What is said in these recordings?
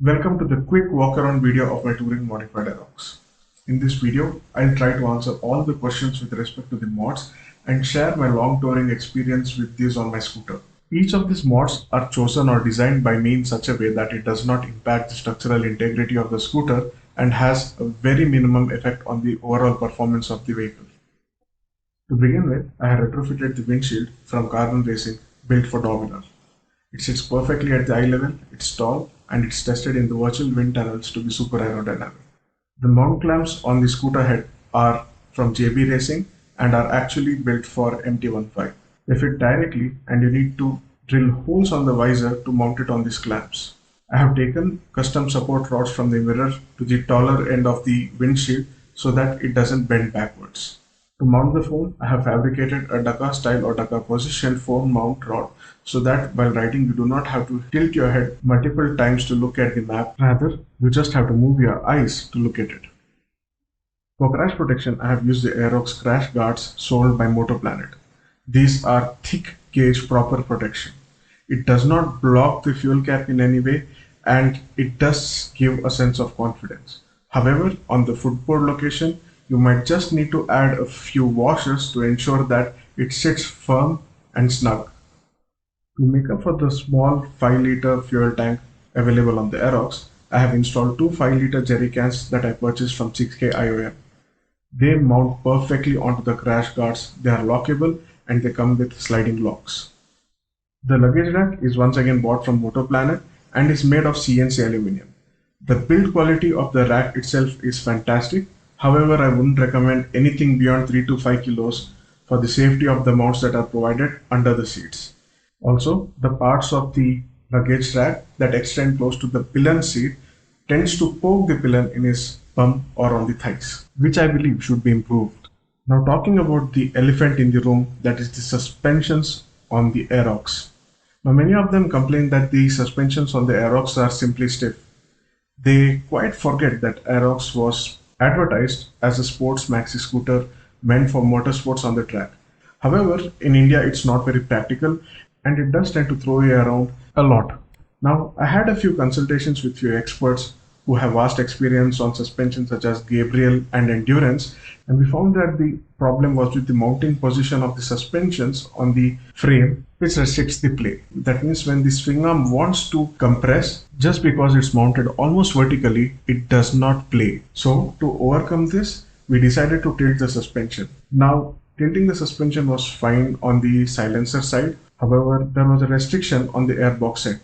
Welcome to the quick walk-around video of my touring modified Aerox. In this video, I'll try to answer all the questions with respect to the mods and share my long touring experience with these on my scooter. Each of these mods are chosen or designed by me in such a way that it does not impact the structural integrity of the scooter and has a very minimum effect on the overall performance of the vehicle. To begin with, I have retrofitted the windshield from Carbon Racing built for Dominar. It sits perfectly at the eye level, it's tall, and it's tested in the virtual wind tunnels to be super aerodynamic. The mount clamps on the scooter head are from JB Racing and are actually built for MT15. They fit directly and you need to drill holes on the visor to mount it on these clamps. I have taken custom support rods from the mirror to the taller end of the windshield so that it doesn't bend backwards. To mount the phone, I have fabricated a Dakar style or Dakar position phone mount rod so that while riding you do not have to tilt your head multiple times to look at the map, rather you just have to move your eyes to look at it. For crash protection, I have used the Aerox crash guards sold by Motoplanet. These are thick gauge proper protection. It does not block the fuel cap in any way and it does give a sense of confidence. However, on the footboard location, you might just need to add a few washers to ensure that it sits firm and snug. To make up for the small 5-liter fuel tank available on the Aerox, I have installed two 5-liter jerry cans that I purchased from 6K IOM. They mount perfectly onto the crash guards, they are lockable and they come with sliding locks. The luggage rack is once again bought from Motoplanet and is made of CNC aluminum. The build quality of the rack itself is fantastic. However, I wouldn't recommend anything beyond 3 to 5 kilos for the safety of the mounts that are provided under the seats. Also, the parts of the luggage rack that extend close to the pillion seat tends to poke the pillion in his bum or on the thighs, which I believe should be improved. Now talking about the elephant in the room, that is the suspensions on the Aerox. Now many of them complain that the suspensions on the Aerox are simply stiff. They quite forget that Aerox was advertised as a sports maxi scooter meant for motorsports on the track. However, in India it's not very practical and it does tend to throw you around a lot. Now, I had a few consultations with few experts who have vast experience on suspension such as Gabriel and Endurance, and we found that the problem was with the mounting position of the suspensions on the frame, which restricts the play. That means when the swing arm wants to compress, just because it's mounted almost vertically, it does not play. So to overcome this, we decided to tilt the suspension. Now, tilting the suspension was fine on the silencer side. However, there was a restriction on the airbox set.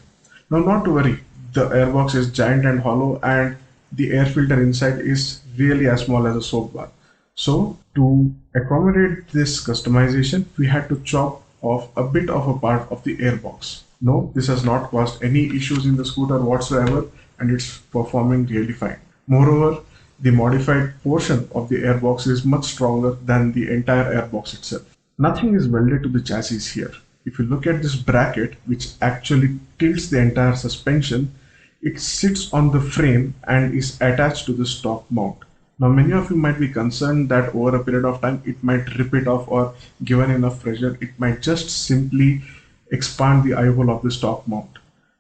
Now, not to worry, the airbox is giant and hollow and the air filter inside is really as small as a soap bar. So to accommodate this customization, we had to chop off a bit of a part of the airbox. No, this has not caused any issues in the scooter whatsoever and it's performing really fine. Moreover, the modified portion of the airbox is much stronger than the entire airbox itself. Nothing is welded to the chassis here. If you look at this bracket, which actually tilts the entire suspension, it sits on the frame and is attached to the stock mount. Now, many of you might be concerned that over a period of time, it might rip it off or given enough pressure, it might just simply expand the eye hole of the stock mount.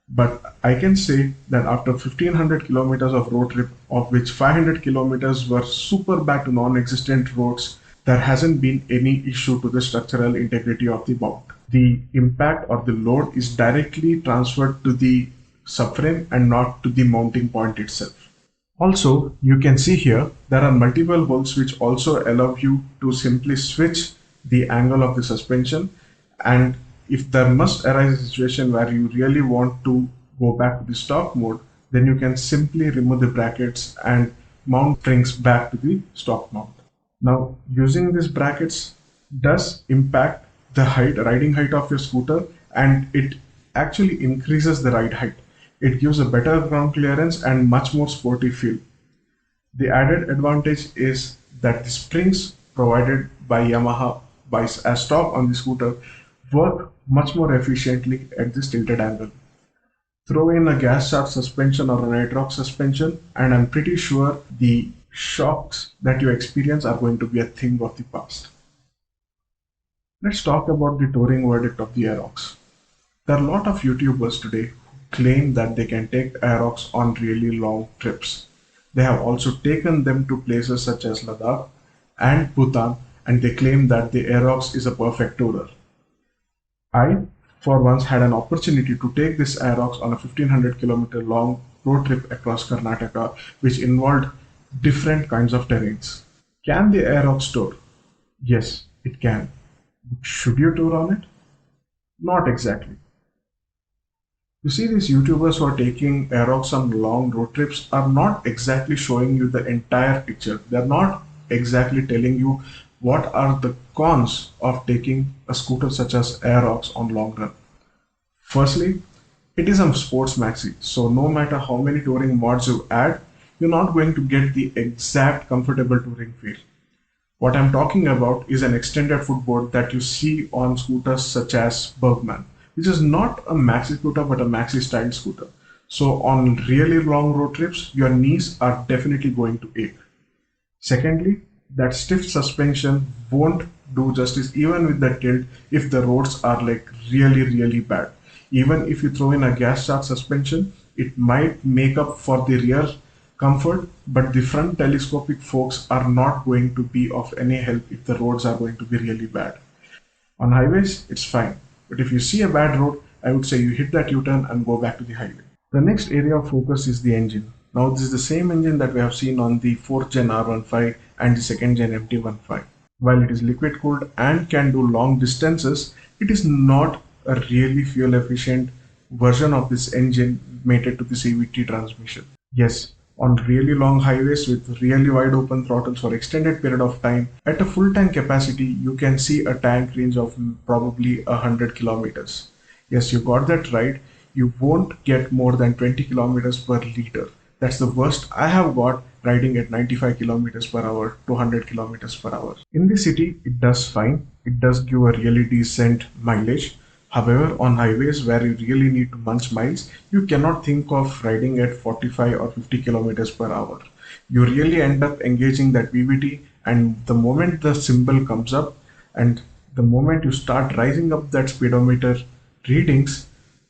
But I can say that after 1500 kilometers of road trip, of which 500 kilometers were super back to non-existent roads, there hasn't been any issue to the structural integrity of the mount. The impact or the load is directly transferred to the subframe and not to the mounting point itself. Also, you can see here there are multiple holes which also allow you to simply switch the angle of the suspension, and if there must arise a situation where you really want to go back to the stock mode, then you can simply remove the brackets and mount springs back to the stock mount. Now, using these brackets does impact the riding height of your scooter, and it actually increases the ride height. It gives a better ground clearance and much more sporty feel. The added advantage is that the springs provided by Yamaha as stock on the scooter work much more efficiently at this tilted angle. Throw in a gas shaft suspension or an Aerox suspension and I'm pretty sure the shocks that you experience are going to be a thing of the past. Let's talk about the touring verdict of the Aerox. There are a lot of YouTubers today claim that they can take Aerox on really long trips. They have also taken them to places such as Ladakh and Bhutan, and they claim that the Aerox is a perfect tourer. I, for once, had an opportunity to take this Aerox on a 1500-kilometer long road trip across Karnataka, which involved different kinds of terrains. Can the Aerox tour? Yes, it can. Should you tour on it? Not exactly. You see, these YouTubers who are taking Aerox on long road trips are not exactly showing you the entire picture. They're not exactly telling you what are the cons of taking a scooter such as Aerox on long run. Firstly, it is a sports maxi, so no matter how many touring mods you add, you're not going to get the exact comfortable touring feel. What I'm talking about is an extended footboard that you see on scooters such as Bergman, which is not a maxi scooter but a maxi style scooter. So on really long road trips, your knees are definitely going to ache. Secondly, that stiff suspension won't do justice even with the tilt if the roads are like really bad. Even if you throw in a gas shock suspension, it might make up for the rear comfort, but the front telescopic forks are not going to be of any help if the roads are going to be really bad. On highways, it's fine, but if you see a bad road, I would say you hit that U-turn and go back to the highway. The next area of focus is the engine. Now this is the same engine that we have seen on the 4th gen R15 and the 2nd gen MT15. While it is liquid cooled and can do long distances, it is not a really fuel efficient version of this engine mated to the CVT transmission. Yes, on really long highways with really wide open throttles for extended period of time, at a full tank capacity, you can see a tank range of probably 100 kilometers. Yes, you got that right. You won't get more than 20 kilometers per liter. That's the worst I have got riding at 95 kilometers per hour to 100 kilometers per hour. In the city, it does fine. It does give a really decent mileage. However, on highways where you really need to munch miles, you cannot think of riding at 45 or 50 kilometers per hour. You really end up engaging that VVT, and the moment the symbol comes up and the moment you start rising up that speedometer readings,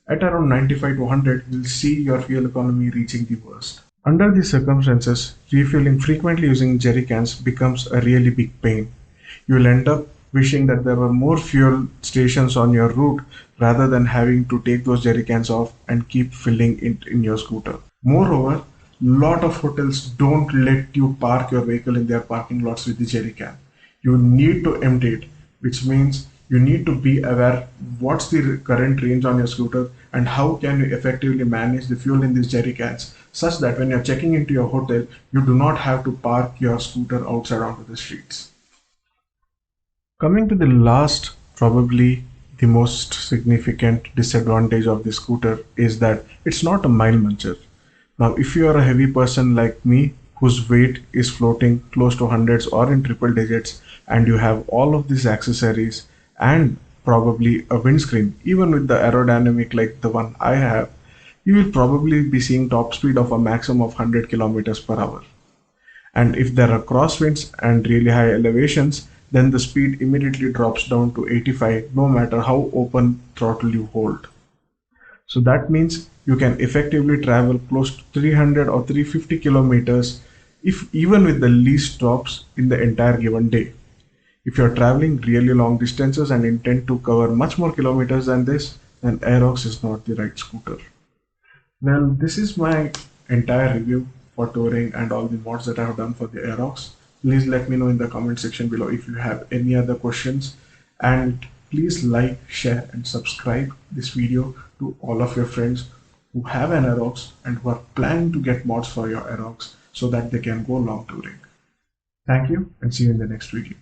at around 95 to 100, you'll see your fuel economy reaching the worst. Under these circumstances, refueling frequently using jerry cans becomes a really big pain. You'll end up wishing that there were more fuel stations on your route rather than having to take those jerry cans off and keep filling it in your scooter. Moreover, lot of hotels don't let you park your vehicle in their parking lots with the jerry can. You need to empty it, which means you need to be aware what's the current range on your scooter and how can you effectively manage the fuel in these jerry cans such that when you're checking into your hotel, you do not have to park your scooter outside onto the streets. Coming to the last, probably the most significant disadvantage of the scooter is that it's not a mile muncher. Now, if you are a heavy person like me, whose weight is floating close to hundreds or in triple digits, and you have all of these accessories and probably a windscreen, even with the aerodynamic like the one I have, you will probably be seeing top speed of a maximum of 100 kilometers per hour. And if there are crosswinds and really high elevations, then the speed immediately drops down to 85 no matter how open throttle you hold. So that means you can effectively travel close to 300 or 350 kilometers if even with the least stops in the entire given day. If you're traveling really long distances and intend to cover much more kilometers than this, then Aerox is not the right scooter. Well, this is my entire review for touring and all the mods that I have done for the Aerox. Please let me know in the comment section below if you have any other questions, and please like, share and subscribe this video to all of your friends who have an Aerox and who are planning to get mods for your Aerox so that they can go long touring. Thank you and see you in the next video.